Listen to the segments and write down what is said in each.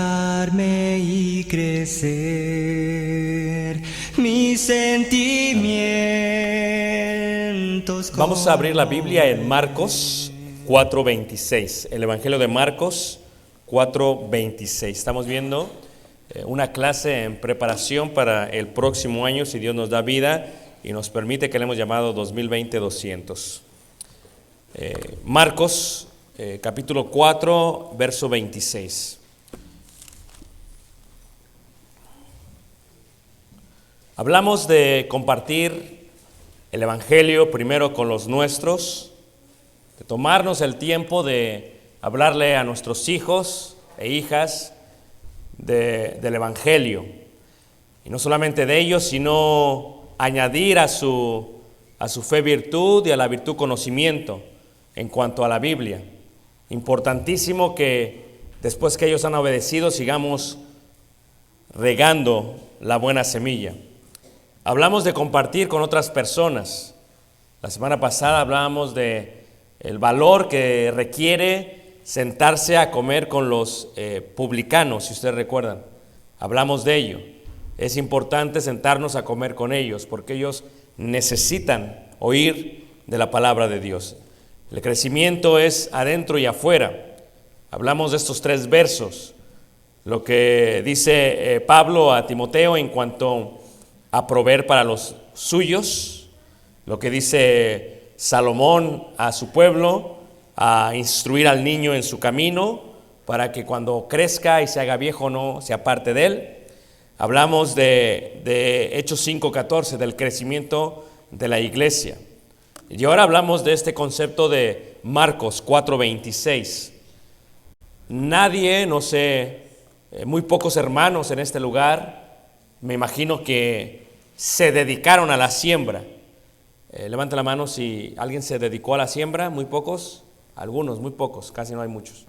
desarrollarme y crecer mis sentimientos. Vamos a abrir la Biblia en Marcos 4:26, el Evangelio de Marcos 4:26. Estamos viendo una clase en preparación para el próximo año, si Dios nos da vida y nos permite, que le hemos llamado 2020-200. Marcos capítulo 4, verso 26. Hablamos de compartir el Evangelio primero con los nuestros, de tomarnos el tiempo de hablarle a nuestros hijos e hijas del Evangelio, y no solamente de ellos, sino añadir a su fe virtud, y a la virtud conocimiento en cuanto a la Biblia. Importantísimo que después que ellos han obedecido, sigamos regando la buena semilla. Hablamos de compartir con otras personas. La semana pasada hablábamos de el valor que requiere sentarse a comer con los publicanos, si ustedes recuerdan. Hablamos de ello. Es importante sentarnos a comer con ellos, porque ellos necesitan oír de la palabra de Dios. El crecimiento es adentro y afuera. Hablamos de estos 3 versos. Lo que dice Pablo a Timoteo en cuanto a proveer para los suyos. Lo que dice Salomón a su pueblo, a instruir al niño en su camino, para que cuando crezca y se haga viejo no se aparte de él. Hablamos de Hechos 5:14, del crecimiento de la iglesia. Y ahora hablamos de este concepto de Marcos 4:26. Nadie, no sé, muy pocos hermanos en este lugar, me imagino que se dedicaron a la siembra. Levanta la mano si alguien se dedicó a la siembra. Muy pocos, algunos, muy pocos, casi no hay muchos.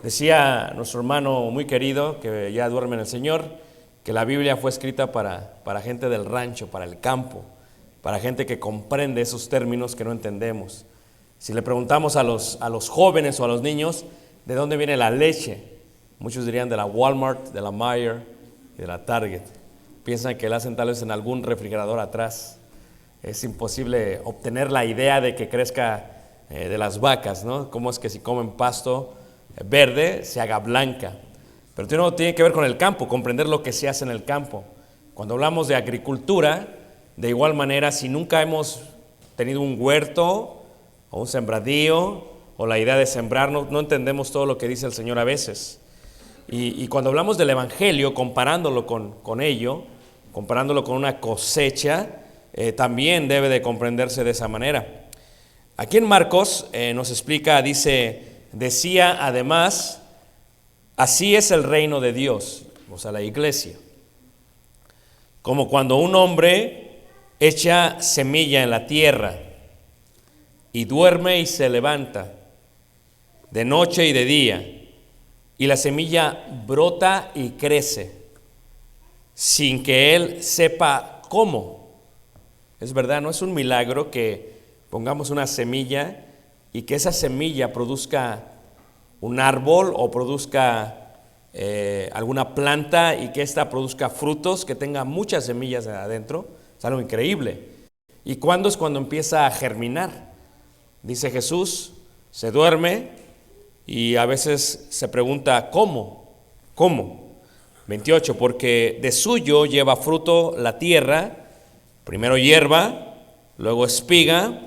Decía nuestro hermano muy querido, que ya duerme en el Señor, que la Biblia fue escrita para gente del rancho, para el campo, para gente que comprende esos términos que no entendemos. Si le preguntamos a los jóvenes o a los niños, ¿de dónde viene la leche? Muchos dirían de la Walmart, de la Meijer y de la Target. Piensan que la hacen tal vez en algún refrigerador atrás. Es imposible obtener la idea de que crezca de las vacas, ¿no? Cómo es que si comen pasto verde se haga blanca. Pero tiene que ver con el campo, comprender lo que se hace en el campo. Cuando hablamos de agricultura, de igual manera, si nunca hemos tenido un huerto o un sembradío o la idea de sembrar, no entendemos todo lo que dice el Señor a veces. Y cuando hablamos del Evangelio, comparándolo con ello, comparándolo con una cosecha, también debe de comprenderse de esa manera. Aquí en Marcos nos explica, decía además, así es el reino de Dios, o sea, la iglesia. Como cuando un hombre echa semilla en la tierra y duerme y se levanta de noche y de día, y la semilla brota y crece sin que él sepa cómo. Es verdad, no es un milagro que pongamos una semilla y que esa semilla produzca un árbol o produzca alguna planta, y que ésta produzca frutos, que tenga muchas semillas adentro. Es algo increíble. ¿Y cuándo es cuando empieza a germinar? Dice Jesús, se duerme y a veces se pregunta ¿cómo? 28, porque de suyo lleva fruto la tierra, primero hierba, luego espiga,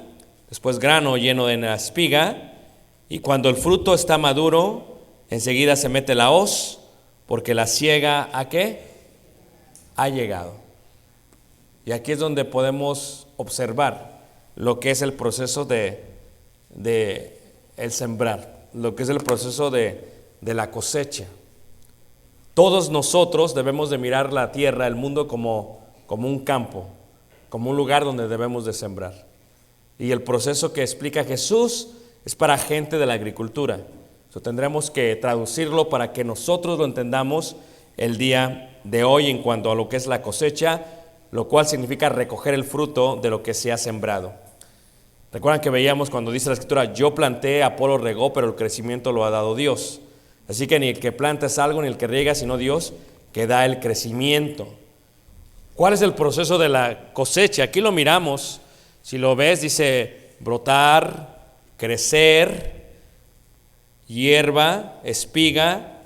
después grano lleno de la espiga, y cuando el fruto está maduro, enseguida se mete la hoz, porque la siega ¿a qué? Ha llegado. Y aquí es donde podemos observar lo que es el proceso de el sembrar, lo que es el proceso de la cosecha. Todos nosotros debemos de mirar la tierra, el mundo, como un campo, como un lugar donde debemos de sembrar. Y el proceso que explica Jesús es para gente de la agricultura. Tendremos que traducirlo para que nosotros lo entendamos el día de hoy en cuanto a lo que es la cosecha, lo cual significa recoger el fruto de lo que se ha sembrado. Recuerdan que veíamos cuando dice la Escritura, yo planté, Apolo regó, pero el crecimiento lo ha dado Dios. Así que ni el que planta es algo, ni el que riega, sino Dios que da el crecimiento. ¿Cuál es el proceso de la cosecha? Aquí lo miramos, si lo ves, dice brotar, crecer, hierba, espiga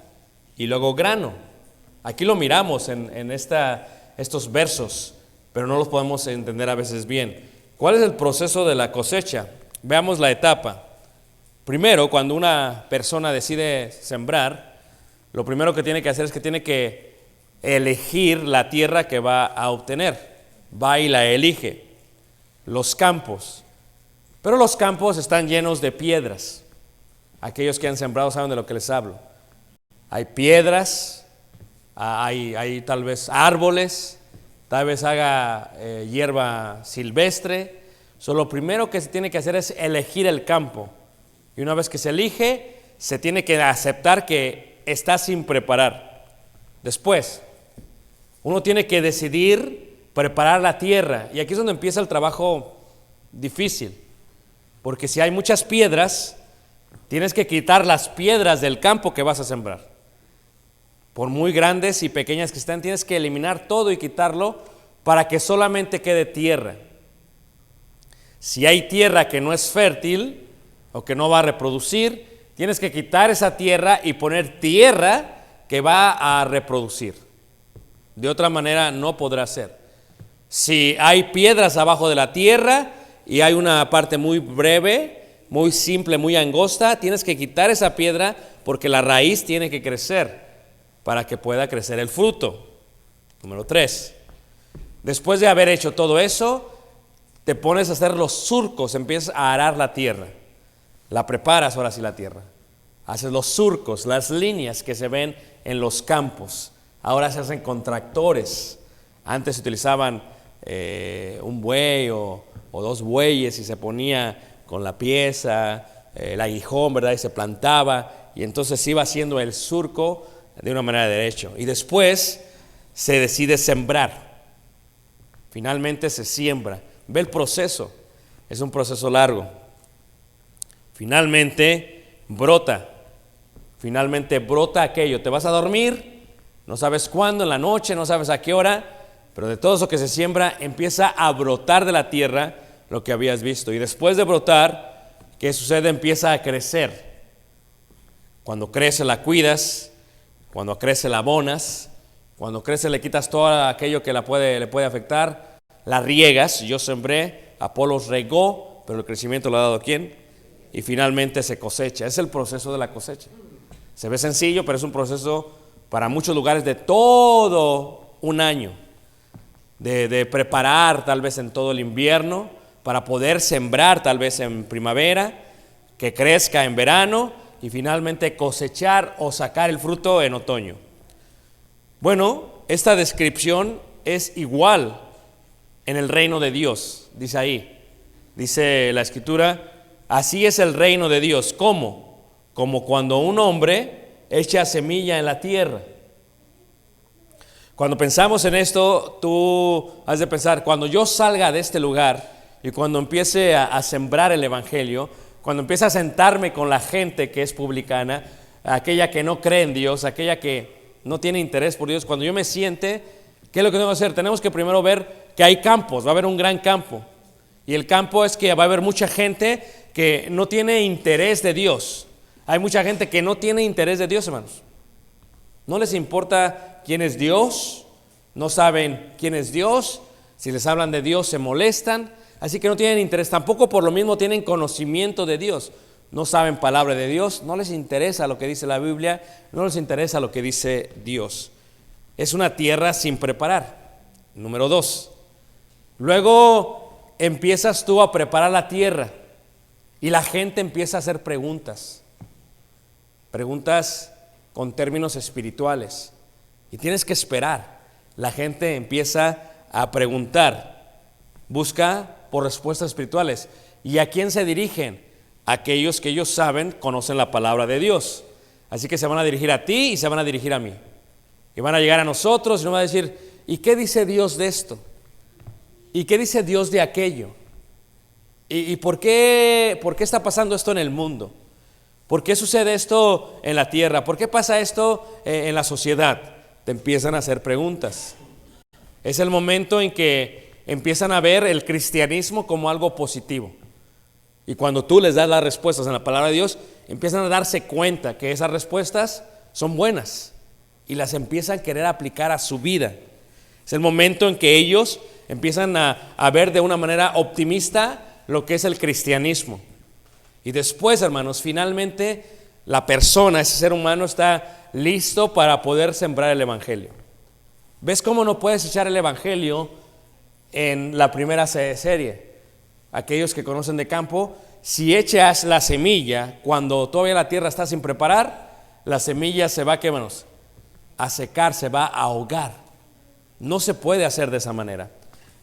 y luego grano. Aquí lo miramos en estos versos, pero no los podemos entender a veces bien. ¿Cuál es el proceso de la cosecha? Veamos la etapa. Primero, cuando una persona decide sembrar, lo primero que tiene que hacer es que tiene que elegir la tierra que va a obtener. Va y la elige. Los campos. Pero los campos están llenos de piedras. Aquellos que han sembrado saben de lo que les hablo. Hay piedras, hay tal vez árboles, tal vez haga hierba silvestre. Lo primero que se tiene que hacer es elegir el campo. Y una vez que se elige, se tiene que aceptar que está sin preparar. Después, uno tiene que decidir preparar la tierra. Y aquí es donde empieza el trabajo difícil. Porque si hay muchas piedras, tienes que quitar las piedras del campo que vas a sembrar. Por muy grandes y pequeñas que estén, tienes que eliminar todo y quitarlo para que solamente quede tierra. Si hay tierra que no es fértil o que no va a reproducir, tienes que quitar esa tierra y poner tierra que va a reproducir. De otra manera no podrá ser. Si hay piedras abajo de la tierra y hay una parte muy breve, muy simple, muy angosta, tienes que quitar esa piedra porque la raíz tiene que crecer para que pueda crecer el fruto. Número 3. Después de haber hecho todo eso, te pones a hacer los surcos, empiezas a arar la tierra. La preparas ahora sí la tierra. Haces los surcos, las líneas que se ven en los campos. Ahora se hacen con tractores. Antes se utilizaban un buey o dos bueyes y se ponía con la pieza, el aguijón, ¿verdad? Y se plantaba y entonces iba haciendo el surco de una manera derecha. Y después se decide sembrar. Finalmente se siembra. Ve el proceso. Es un proceso largo. Finalmente brota. Finalmente brota aquello. Te vas a dormir, no sabes cuándo, en la noche, no sabes a qué hora, pero de todo eso que se siembra empieza a brotar de la tierra lo que habías visto. Y después de brotar, ¿qué sucede? Empieza a crecer. Cuando crece la cuidas, cuando crece la abonas, cuando crece le quitas todo aquello que le puede afectar, la riegas. Yo sembré, Apolos regó, pero el crecimiento lo ha dado ¿quién? Y finalmente se cosecha. Es el proceso de la cosecha. Se ve sencillo, pero es un proceso para muchos lugares de todo un año, de preparar tal vez en todo el invierno, para poder sembrar tal vez en primavera, que crezca en verano y finalmente cosechar o sacar el fruto en otoño. Bueno, esta descripción es igual en el reino de Dios, dice ahí. Dice la Escritura, así es el reino de Dios. ¿Cómo? Como cuando un hombre echa semilla en la tierra. Cuando pensamos en esto, tú has de pensar, cuando yo salga de este lugar y cuando empiece a sembrar el evangelio, cuando empiece a sentarme con la gente que es publicana, aquella que no cree en Dios, aquella que no tiene interés por Dios, cuando yo me siente, ¿qué es lo que tengo que hacer? Tenemos que primero ver que hay campos, va a haber un gran campo. Y el campo es que va a haber mucha gente que no tiene interés de Dios. Hay mucha gente que no tiene interés de Dios, hermanos. No les importa quién es Dios, no saben quién es Dios. Si les hablan de Dios se molestan, así que no tienen interés. Tampoco por lo mismo tienen conocimiento de Dios. No saben palabra de Dios, no les interesa lo que dice la Biblia, no les interesa lo que dice Dios. Es una tierra sin preparar. Número 2. Luego empiezas tú a preparar la tierra y la gente empieza a hacer preguntas con términos espirituales y tienes que esperar. La gente empieza a preguntar, busca por respuestas espirituales. ¿Y a quién se dirigen? Aquellos que ellos saben, conocen la palabra de Dios. Así que se van a dirigir a ti y se van a dirigir a mí. Y van a llegar a nosotros y nos van a decir, ¿y qué dice Dios de esto? ¿Y qué dice Dios de aquello? ¿Y por qué está pasando esto en el mundo? ¿Por qué sucede esto en la tierra? ¿Por qué pasa esto en la sociedad? Te empiezan a hacer preguntas. Es el momento en que empiezan a ver el cristianismo como algo positivo. Y cuando tú les das las respuestas en la palabra de Dios, empiezan a darse cuenta que esas respuestas son buenas y las empiezan a querer aplicar a su vida. Es el momento en que ellos empiezan a ver de una manera optimista lo que es el cristianismo. Y después, hermanos, finalmente la persona, ese ser humano, está listo para poder sembrar el evangelio. ¿Ves cómo no puedes echar el evangelio en la primera serie? Aquellos que conocen de campo, si echas la semilla cuando todavía la tierra está sin preparar, la semilla se va, ¿qué, hermanos? A secar, se va a ahogar. No se puede hacer de esa manera.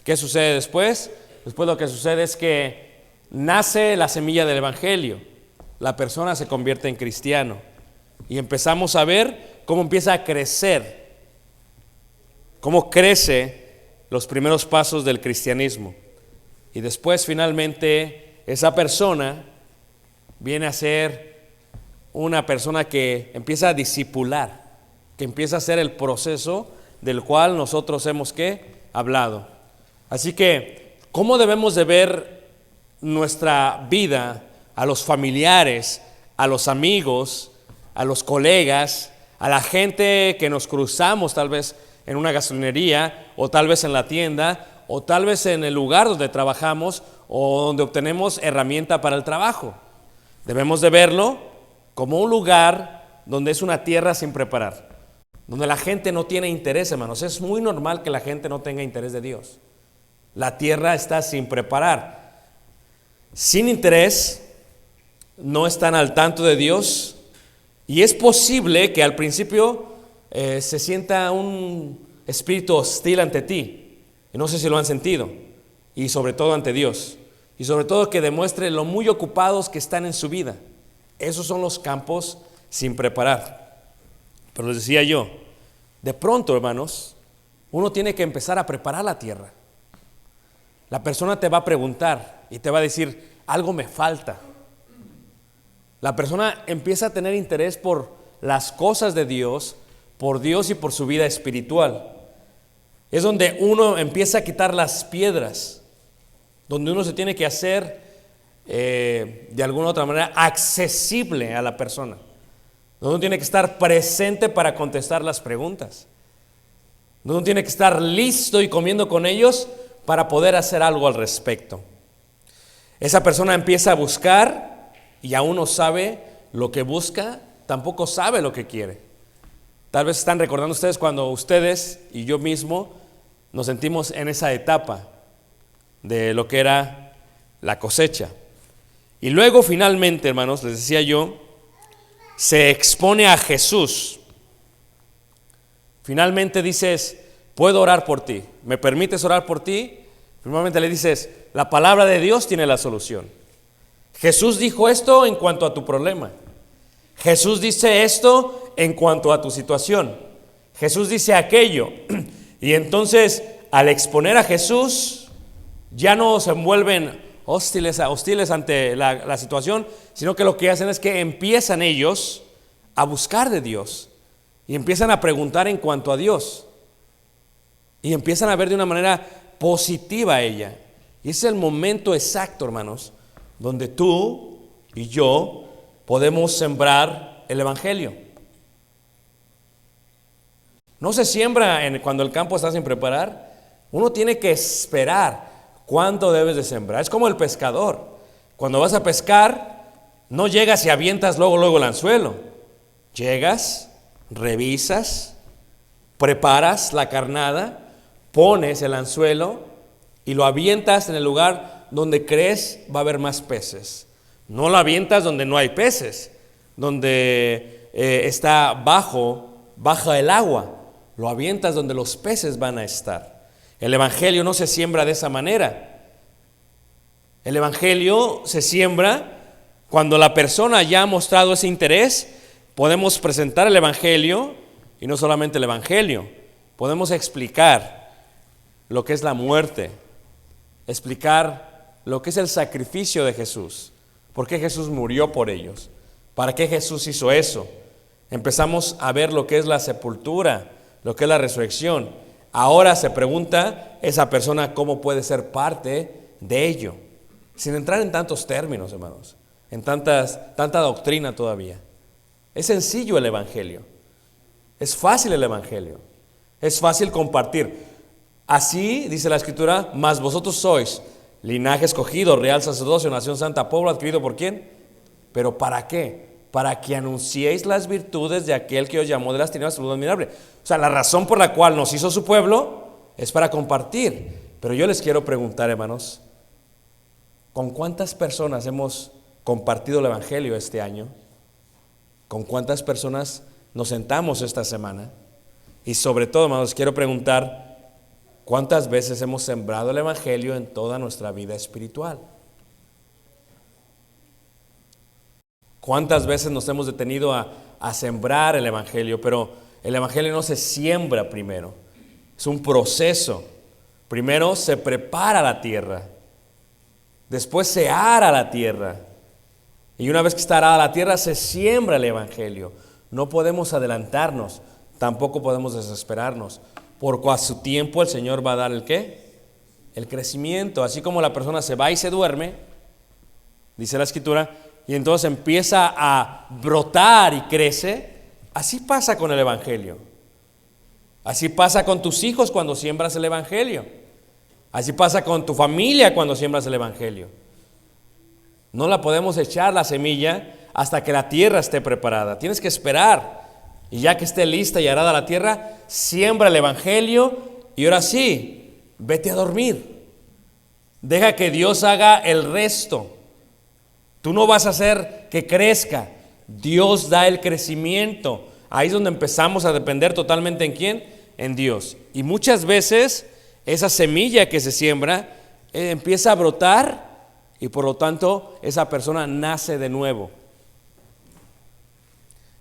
¿Qué sucede después? Después lo que sucede es que nace la semilla del evangelio. La persona se convierte en cristiano y empezamos a ver cómo empieza a crecer, cómo crece los primeros pasos del cristianismo. Y después finalmente esa persona viene a ser una persona que empieza a discipular, que empieza a hacer el proceso del cual nosotros hemos hablado. Así que, ¿cómo debemos de ver nuestra vida a los familiares, a los amigos, a los colegas, a la gente que nos cruzamos tal vez en una gasolinería o tal vez en la tienda o tal vez en el lugar donde trabajamos o donde obtenemos herramienta para el trabajo? Debemos de verlo como un lugar donde es una tierra sin preparar, donde la gente no tiene interés, hermanos. Es muy normal que la gente no tenga interés de Dios. La tierra está sin preparar, sin interés, no están al tanto de Dios y es posible que al principio se sienta un espíritu hostil ante ti. Y no sé si lo han sentido, y sobre todo ante Dios, y sobre todo que demuestre lo muy ocupados que están en su vida. Esos son los campos sin preparar. Pero les decía yo, de pronto, hermanos, uno tiene que empezar a preparar la tierra. La persona te va a preguntar y te va a decir, algo me falta. La persona empieza a tener interés por las cosas de Dios, por Dios y por su vida espiritual. Es donde uno empieza a quitar las piedras, donde uno se tiene que hacer de alguna otra manera accesible a la persona, donde uno tiene que estar presente para contestar las preguntas, donde uno tiene que estar listo y comiendo con ellos para poder hacer algo al respecto. Esa persona empieza a buscar y aún no sabe lo que busca, tampoco sabe lo que quiere. Tal vez están recordando ustedes cuando ustedes y yo mismo nos sentimos en esa etapa de lo que era la cosecha. Y luego finalmente, hermanos, les decía yo, se expone a Jesús. Finalmente dices, puedo orar por ti, ¿me permites orar por ti? Finalmente le dices, la palabra de Dios tiene la solución. Jesús dijo esto en cuanto a tu problema. Jesús dice esto en cuanto a tu situación. Jesús dice aquello. Y entonces, al exponer a Jesús, ya no se vuelven hostiles ante la situación, sino que lo que hacen es que empiezan ellos a buscar de Dios y empiezan a preguntar en cuanto a Dios y empiezan a ver de una manera positiva a ella. Y ese es el momento exacto, hermanos, donde tú y yo podemos sembrar el evangelio. No se siembra cuando el campo está sin preparar. Uno tiene que esperar cuánto debes de sembrar. Es como el pescador. Cuando vas a pescar, no llegas y avientas luego el anzuelo. Llegas, revisas, preparas la carnada, pones el anzuelo y lo avientas en el lugar donde crees va a haber más peces. No lo avientas donde no hay peces, donde está baja el agua. Lo avientas donde los peces van a estar. El evangelio no se siembra de esa manera. El evangelio se siembra cuando la persona ya ha mostrado ese interés. Podemos presentar el evangelio y no solamente el evangelio. Podemos explicar lo que es la muerte, explicar lo que es el sacrificio de Jesús, por qué Jesús murió por ellos, ¿Para qué Jesús hizo eso? Empezamos a ver lo que es la sepultura, lo que es la resurrección. Ahora se pregunta esa persona cómo puede ser parte de ello, sin entrar en tantos términos, hermanos, en tanta doctrina todavía. Es sencillo el Evangelio, es fácil el Evangelio, es fácil compartir. Así dice la Escritura: mas vosotros sois linaje escogido, real sacerdocio, nación santa, pueblo adquirido ¿por quién? ¿Pero para qué? Para que anunciéis las virtudes de aquel que os llamó de las tinieblas a su luz admirable. O sea, la razón por la cual nos hizo su pueblo es para compartir. Pero yo les quiero preguntar, hermanos, ¿con cuántas personas hemos compartido el Evangelio este año? ¿Con cuántas personas nos sentamos esta semana? Y sobre todo, hermanos, quiero preguntar, ¿cuántas veces hemos sembrado el Evangelio en toda nuestra vida espiritual? ¿Cuántas veces nos hemos detenido a sembrar el Evangelio? Pero el Evangelio no se siembra primero, es un proceso. Primero se prepara la tierra, después se ara la tierra, y una vez que está arada la tierra se siembra el Evangelio. No podemos adelantarnos, tampoco podemos desesperarnos, porque a su tiempo el Señor va a dar ¿el qué? El crecimiento. Así como la persona se va y se duerme, dice la Escritura, y entonces empieza a brotar y crece, así pasa con el Evangelio. Así pasa con tus hijos cuando siembras el Evangelio. Así pasa con tu familia cuando siembras el Evangelio. No la podemos echar la semilla hasta que la tierra esté preparada. Tienes que esperar. Y ya que esté lista y arada la tierra, siembra el Evangelio y ahora sí, vete a dormir. Deja que Dios haga el resto. Tú no vas a hacer que crezca. Dios da el crecimiento. Ahí es donde empezamos a depender totalmente ¿en quién? En Dios. Y muchas veces esa semilla que se siembra empieza a brotar y por lo tanto esa persona nace de nuevo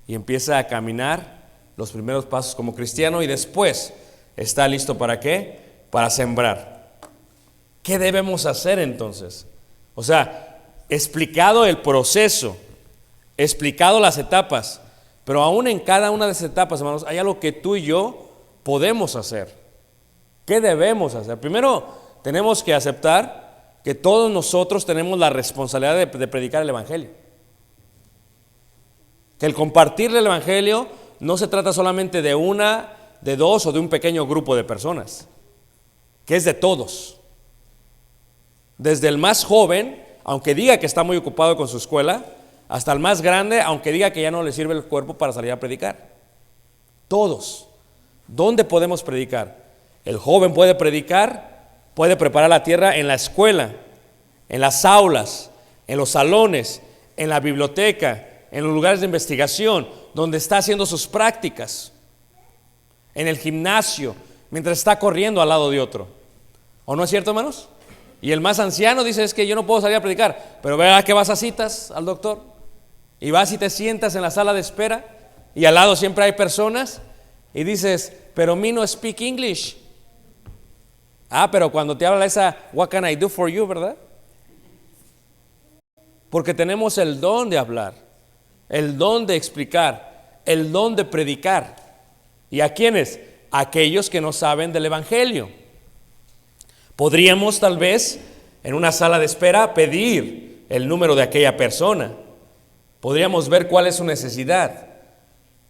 y empieza a caminar los primeros pasos como cristiano y después está listo ¿para qué? Para sembrar. ¿Qué debemos hacer entonces? O sea, explicado el proceso, explicado las etapas, pero aún en cada una de esas etapas, hermanos, hay algo que tú y yo podemos hacer. ¿Qué debemos hacer? Primero, tenemos que aceptar que todos nosotros tenemos la responsabilidad de predicar el Evangelio. Que el compartir el Evangelio no se trata solamente de una, de dos o de un pequeño grupo de personas, que es de todos. Desde el más joven, aunque diga que está muy ocupado con su escuela, hasta el más grande, aunque diga que ya no le sirve el cuerpo para salir a predicar. Todos. ¿Dónde podemos predicar? El joven puede predicar, puede preparar la tierra en la escuela, en las aulas, en los salones, en la biblioteca, en los lugares de investigación, donde está haciendo sus prácticas, en el gimnasio, mientras está corriendo al lado de otro. ¿O no es cierto, hermanos? Y el más anciano dice, es que yo no puedo salir a predicar, pero vea que vas a citas al doctor y vas y te sientas en la sala de espera y al lado siempre hay personas y dices, pero me no speak English. Pero cuando te habla esa what can I do for you, ¿verdad? Porque tenemos el don de hablar, el don de explicar, el don de predicar. ¿Y a quiénes? A aquellos que no saben del Evangelio. Podríamos tal vez en una sala de espera pedir el número de aquella persona. Podríamos ver cuál es su necesidad.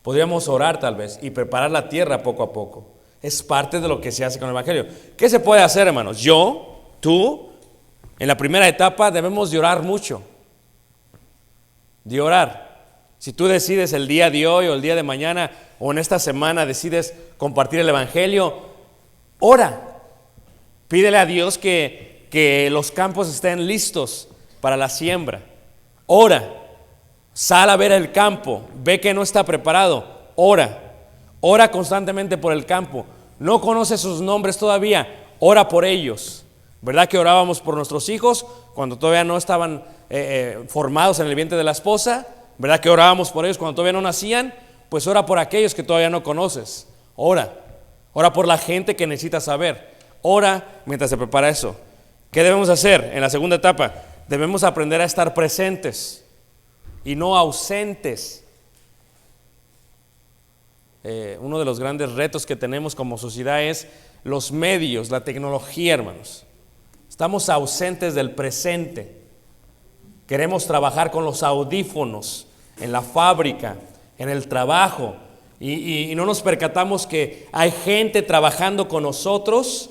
Podríamos orar tal vez y preparar la tierra poco a poco. Es parte de lo que se hace con el Evangelio. ¿Qué se puede hacer, hermanos? Yo, tú, en la primera etapa debemos de orar mucho. De orar. Si tú decides el día de hoy o el día de mañana o en esta semana decides compartir el Evangelio, ora. Pídele a Dios que los campos estén listos para la siembra. Ora. Sal a ver el campo. Ve que no está preparado. Ora. Ora constantemente por el campo. No conoces sus nombres todavía. Ora por ellos. ¿Verdad que orábamos por nuestros hijos cuando todavía no estaban formados en el vientre de la esposa? ¿Verdad que orábamos por ellos cuando todavía no nacían? Pues ora por aquellos que todavía no conoces. Ora. Ora por la gente que necesita saber. Ora mientras se prepara eso. ¿Qué debemos hacer en la segunda etapa? Debemos aprender a estar presentes. y no ausentes. Uno de los grandes retos que tenemos como sociedad es los medios, la tecnología, hermanos. Estamos ausentes del presente. Queremos trabajar con los audífonos en la fábrica, en el trabajo, y no nos percatamos que hay gente trabajando con nosotros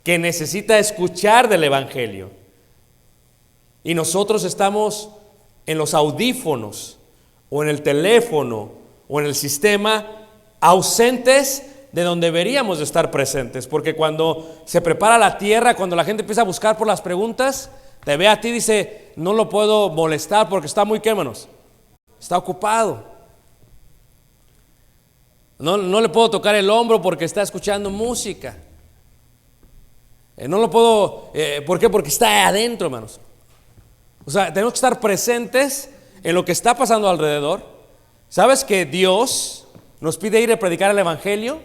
que necesita escuchar del Evangelio. Y nosotros estamos en los audífonos o en el teléfono o en el sistema ausentes de donde deberíamos de estar presentes, porque cuando se prepara la tierra, cuando la gente empieza a buscar por las preguntas, te ve a ti y dice, no lo puedo molestar porque está muy, ¿qué, hermanos? Está ocupado. No le puedo tocar el hombro porque está escuchando música. No lo puedo, ¿por qué? Porque está adentro, hermanos. O sea, tenemos que estar presentes en lo que está pasando alrededor. ¿Sabes que Dios nos pide ir a predicar el Evangelio?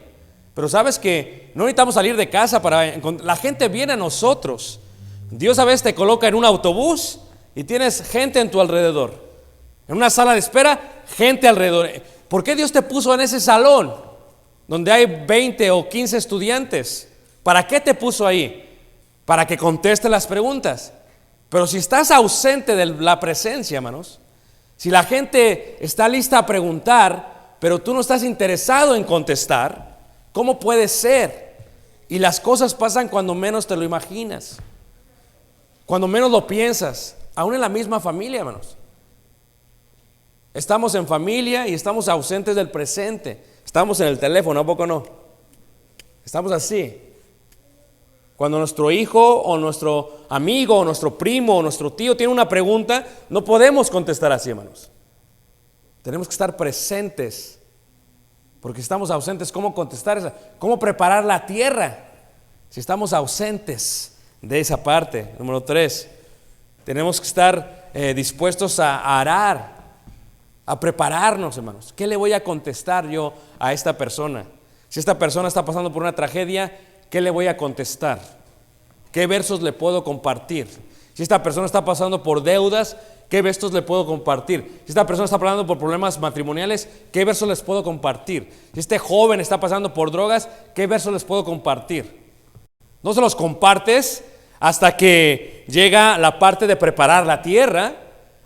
Pero sabes que no necesitamos salir de casa para la gente viene a nosotros. Dios a veces te coloca en un autobús y tienes gente en tu alrededor. En una sala de espera, gente alrededor. ¿Por qué Dios te puso en ese salón donde hay 20 o 15 estudiantes? ¿Para qué te puso ahí? Para que conteste las preguntas. Pero si estás ausente de la presencia, hermanos, si la gente está lista a preguntar, pero tú no estás interesado en contestar, ¿cómo puede ser? Y las cosas pasan cuando menos te lo imaginas, cuando menos lo piensas, aún en la misma familia, hermanos. Estamos en familia y estamos ausentes del presente. Estamos en el teléfono, ¿a poco no? Estamos así. Cuando nuestro hijo o nuestro amigo o nuestro primo o nuestro tío tiene una pregunta, no podemos contestar así, hermanos. Tenemos que estar presentes, porque si estamos ausentes, ¿cómo contestar esa? ¿Cómo preparar la tierra si estamos ausentes de esa parte? Número 3, tenemos que estar dispuestos a arar, a prepararnos, hermanos. ¿Qué le voy a contestar yo a esta persona? Si esta persona está pasando por una tragedia, ¿qué le voy a contestar? ¿Qué versos le puedo compartir? Si esta persona está pasando por deudas, ¿qué versos le puedo compartir? Si esta persona está pasando por problemas matrimoniales, ¿qué versos les puedo compartir? Si este joven está pasando por drogas, ¿qué versos les puedo compartir? No se los compartes hasta que llega la parte de preparar la tierra,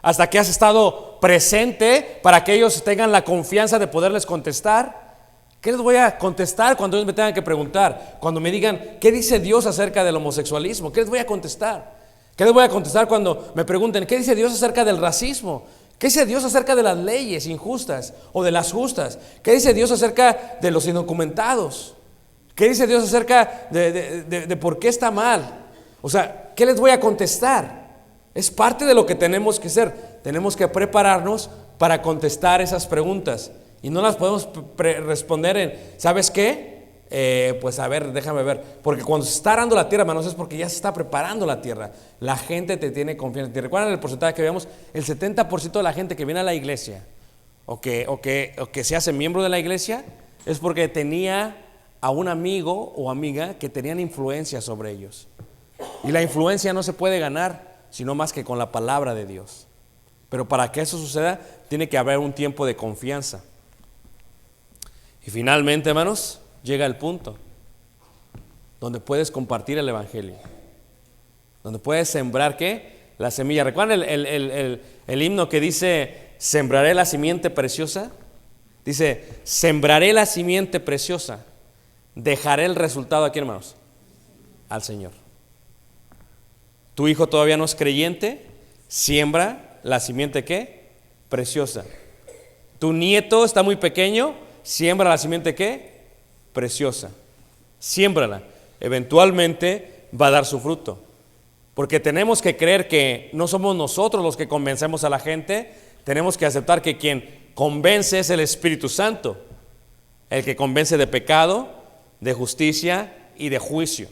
hasta que has estado presente para que ellos tengan la confianza de poderles contestar. ¿Qué les voy a contestar cuando ellos me tengan que preguntar? Cuando me digan, ¿qué dice Dios acerca del homosexualismo? ¿Qué les voy a contestar? ¿Qué les voy a contestar cuando me pregunten, ¿qué dice Dios acerca del racismo? ¿Qué dice Dios acerca de las leyes injustas o de las justas? ¿Qué dice Dios acerca de los indocumentados? ¿Qué dice Dios acerca de por qué está mal? O sea, ¿qué les voy a contestar? Es parte de lo que tenemos que hacer. Tenemos que prepararnos para contestar esas preguntas. Y no las podemos responder en, ¿sabes qué? Pues a ver, déjame ver. Porque cuando se está arando la tierra, hermanos, es porque ya se está preparando la tierra. La gente te tiene confianza. ¿Te recuerdan el porcentaje que veamos? El 70% de la gente que viene a la iglesia o que se hace miembro de la iglesia es porque tenía a un amigo o amiga que tenían influencia sobre ellos. Y la influencia no se puede ganar sino más que con la palabra de Dios. Pero para que eso suceda, tiene que haber un tiempo de confianza. Y finalmente, hermanos, llega el punto donde puedes compartir el Evangelio, donde puedes sembrar, ¿qué? La semilla. ¿Recuerdan el himno que dice, sembraré la simiente preciosa? Dice, sembraré la simiente preciosa, dejaré el resultado, ¿a quién, hermanos? Al Señor. Tu hijo todavía no es creyente, siembra la simiente, ¿qué? Preciosa. Tu nieto está muy pequeño, siembra la simiente, ¿qué? Preciosa. Siémbrala. Eventualmente va a dar su fruto. Porque tenemos que creer que no somos nosotros los que convencemos a la gente. Tenemos que aceptar que quien convence es el Espíritu Santo, el que convence de pecado, de justicia y de juicio.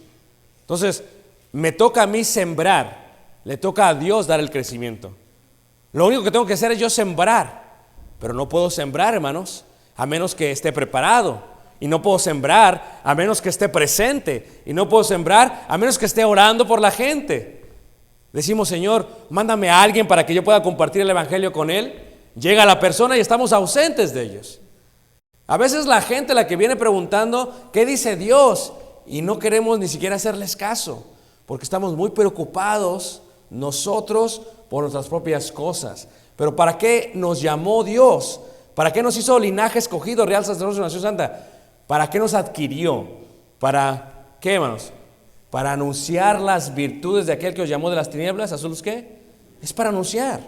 Entonces, me toca a mí sembrar, le toca a Dios dar el crecimiento. Lo único que tengo que hacer es yo sembrar, pero no puedo sembrar, hermanos, a menos que esté preparado. Y no puedo sembrar a menos que esté presente. Y no puedo sembrar a menos que esté orando por la gente. Decimos, Señor, mándame a alguien para que yo pueda compartir el Evangelio con él. Llega la persona y estamos ausentes de ellos. A veces la gente la que viene preguntando ¿qué dice Dios? Y no queremos ni siquiera hacerles caso, porque estamos muy preocupados nosotros por nuestras propias cosas. Pero ¿para qué nos llamó Dios? ¿Para qué nos hizo linaje escogido, real sacerdocio, nación santa? ¿Para qué nos adquirió? ¿Para qué, hermanos? Para anunciar las virtudes de aquel que os llamó de las tinieblas. ¿Azules qué? Es para anunciar.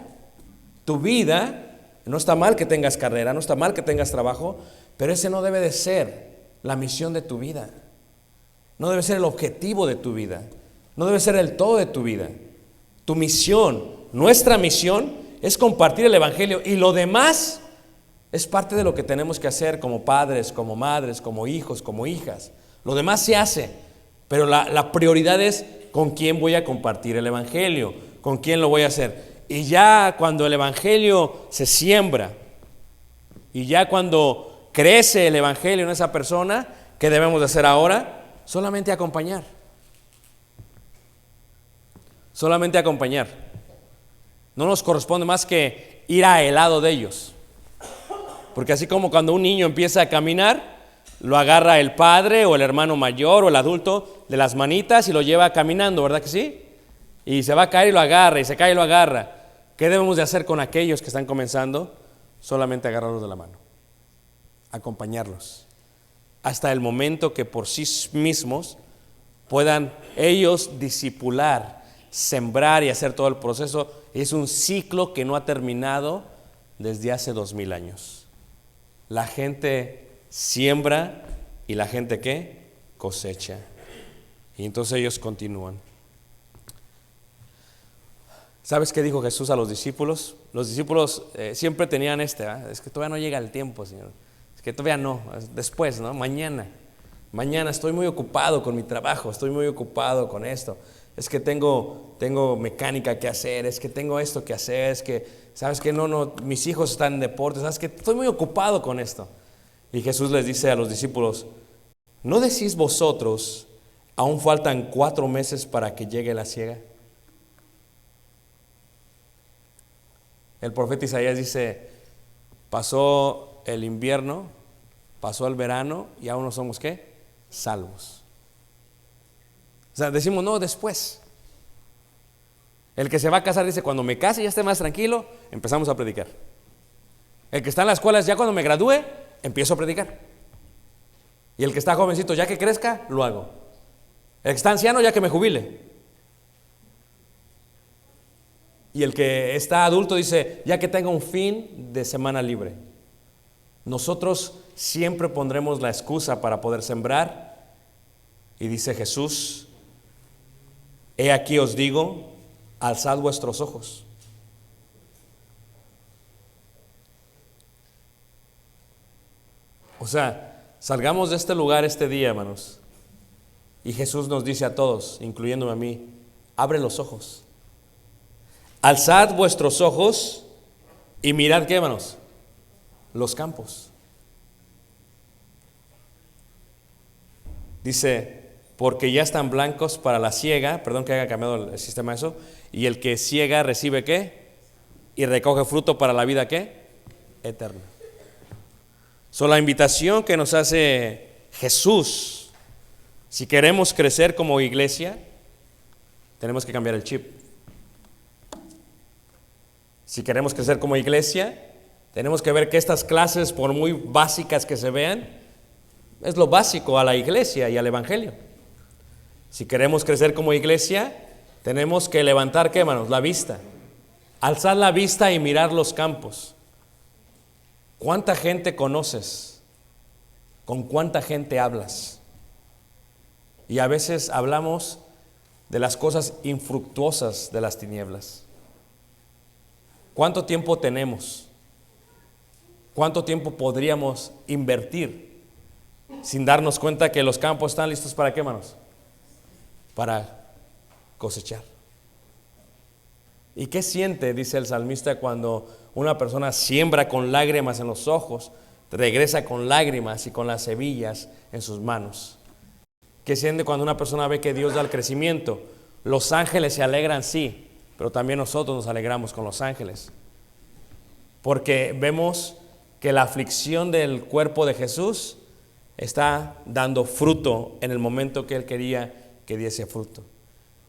Tu vida, no está mal que tengas carrera, no está mal que tengas trabajo, pero ese no debe de ser la misión de tu vida. No debe ser el objetivo de tu vida. No debe ser el todo de tu vida. Tu misión, nuestra misión, es compartir el evangelio, y lo demás es parte de lo que tenemos que hacer como padres, como madres, como hijos, como hijas. Lo demás se hace, pero la prioridad es con quién voy a compartir el evangelio, con quién lo voy a hacer. Y ya cuando el evangelio se siembra, y ya cuando crece el evangelio en esa persona, ¿qué debemos de hacer ahora? Solamente acompañar. Solamente acompañar. No nos corresponde más que ir al lado de ellos. Porque así como cuando un niño empieza a caminar, lo agarra el padre o el hermano mayor o el adulto de las manitas y lo lleva caminando, ¿verdad que sí? Y se va a caer y lo agarra, y se cae y lo agarra. ¿Qué debemos de hacer con aquellos que están comenzando? Solamente agarrarlos de la mano, acompañarlos, hasta el momento que por sí mismos puedan ellos discipular, sembrar y hacer todo el proceso. Es un ciclo que no ha terminado desde hace 2000 años. La gente siembra y la gente ¿qué? Cosecha. Y entonces ellos continúan. ¿Sabes qué dijo Jesús a los discípulos? Los discípulos siempre tenían es que todavía no llega el tiempo, Señor. Es que todavía no, después, ¿no? Mañana estoy muy ocupado con mi trabajo, estoy muy ocupado con esto. Es que tengo mecánica que hacer, es que tengo esto que hacer, es que, ¿sabes qué? No, mis hijos están en deportes, ¿sabes qué? Estoy muy ocupado con esto. Y Jesús les dice a los discípulos, ¿no decís vosotros, aún faltan 4 meses para que llegue la siega? El profeta Isaías dice, pasó el invierno, pasó el verano y aún no somos ¿qué? Salvos. O sea, decimos no, después. El que se va a casar dice, cuando me case y ya esté más tranquilo, empezamos a predicar. El que está en las escuelas, ya cuando me gradúe, empiezo a predicar. Y el que está jovencito, ya que crezca, lo hago. El que está anciano, ya que me jubile. Y el que está adulto dice, ya que tenga un fin de semana libre. Nosotros siempre pondremos la excusa para poder sembrar. Y dice Jesús, he aquí os digo, alzad vuestros ojos. O sea, salgamos de este lugar este día, hermanos. Y Jesús nos dice a todos, incluyéndome a mí, abre los ojos. Alzad vuestros ojos y mirad, ¿qué, hermanos? Los campos. Dice, porque ya están blancos para la siega, perdón que haya cambiado el sistema eso, y el que siega recibe ¿qué? Y recoge fruto para la vida ¿qué? Eterna. La invitación que nos hace Jesús, si queremos crecer como iglesia, tenemos que cambiar el chip. Si queremos crecer como iglesia, tenemos que ver que estas clases, por muy básicas que se vean, es lo básico a la iglesia y al evangelio. Si queremos crecer como iglesia, tenemos que levantar, ¿qué, hermanos? La vista. Alzar la vista y mirar los campos. ¿Cuánta gente conoces? ¿Con cuánta gente hablas? Y a veces hablamos de las cosas infructuosas de las tinieblas. ¿Cuánto tiempo tenemos? ¿Cuánto tiempo podríamos invertir sin darnos cuenta que los campos están listos para qué, hermanos? Para cosechar. ¿Y qué siente, dice el salmista, cuando una persona siembra con lágrimas en los ojos, regresa con lágrimas y con las semillas en sus manos? ¿Qué siente cuando una persona ve que Dios da el crecimiento? Los ángeles se alegran, sí, pero también nosotros nos alegramos con los ángeles. porque vemos que la aflicción del cuerpo de Jesús está dando fruto en el momento que Él quería que diese fruto.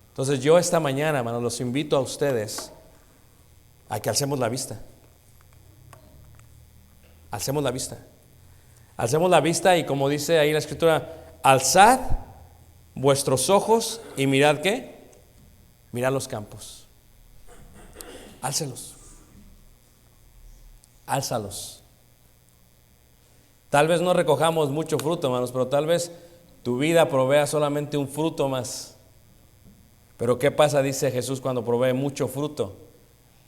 Entonces yo esta mañana, hermanos, los invito a ustedes a que alcemos la vista. Alcemos la vista. Alcemos la vista y como dice ahí la Escritura, alzad vuestros ojos y mirad ¿qué? Mirad los campos. Álcelos. Álzalos. Tal vez no recojamos mucho fruto, hermanos, pero tal vez tu vida provea solamente un fruto más. Pero ¿qué pasa? Dice Jesús, cuando provee mucho fruto,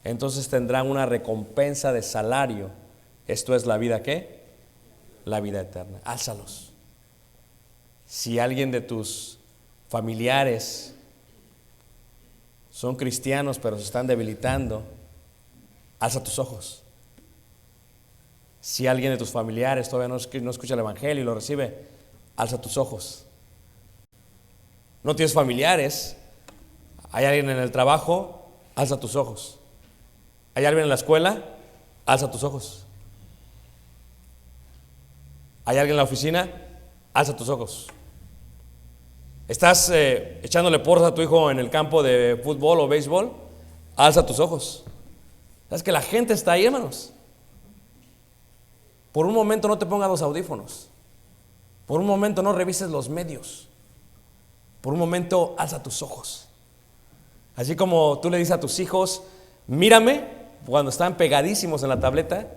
entonces tendrán una recompensa de salario. Esto es la vida ¿qué? La vida eterna. Álzalos. Si alguien de tus familiares son cristianos pero se están debilitando, alza tus ojos. Si alguien de tus familiares todavía no escucha el evangelio y lo recibe, alza tus ojos. No tienes familiares, hay alguien en el trabajo, alza tus ojos. Hay alguien en la escuela, alza tus ojos. Hay alguien en la oficina, alza tus ojos. Estás echándole porras a tu hijo en el campo de fútbol o béisbol, alza tus ojos. ¿Sabes que la gente está ahí, hermanos? Por un momento no te pongas los audífonos. Por un momento no revises los medios. Por un momento alza tus ojos. Así como tú le dices a tus hijos, mírame, cuando están pegadísimos en la tableta,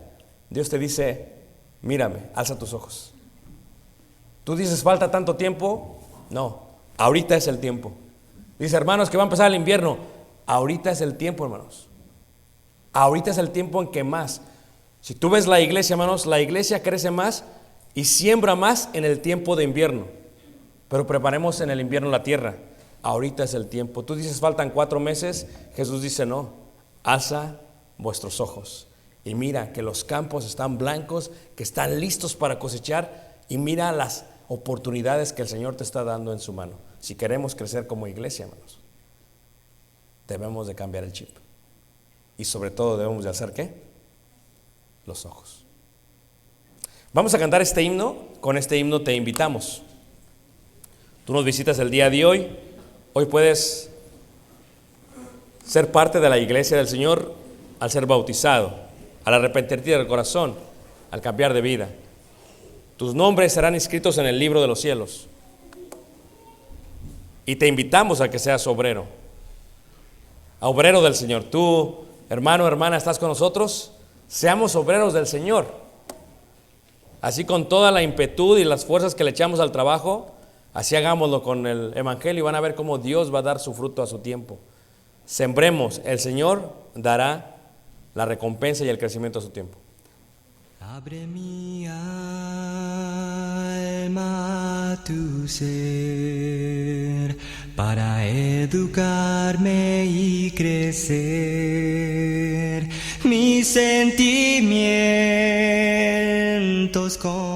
Dios te dice, mírame, alza tus ojos. Tú dices, falta tanto tiempo. No, ahorita es el tiempo. Dice, hermanos, que va a empezar el invierno. Ahorita es el tiempo, hermanos. Ahorita es el tiempo en que más. Si tú ves la iglesia, hermanos, la iglesia crece más y siembra más en el tiempo de invierno. Pero preparemos en el invierno la tierra. Ahorita es el tiempo. Tú dices, faltan 4 meses. Jesús dice, no, alza vuestros ojos y mira que los campos están blancos, que están listos para cosechar, y mira las oportunidades que el Señor te está dando en su mano. Si queremos crecer como iglesia, hermanos, debemos de cambiar el chip. Y sobre todo debemos de hacer ¿qué? Los ojos. Vamos a cantar este himno. Con este himno te invitamos. Tú nos visitas el día de hoy. Hoy puedes ser parte de la iglesia del Señor al ser bautizado, al arrepentirte del corazón, al cambiar de vida. Tus nombres serán inscritos en el libro de los cielos. Y te invitamos a que seas obrero del Señor. Tú, hermano, hermana, ¿estás con nosotros? Seamos obreros del Señor. Así con toda la impetud y las fuerzas que le echamos al trabajo, así hagámoslo con el evangelio y van a ver cómo Dios va a dar su fruto a su tiempo. Sembremos, el Señor dará la recompensa y el crecimiento a su tiempo. Abre mi alma a tu ser para educarme y crecer mis sentimientos con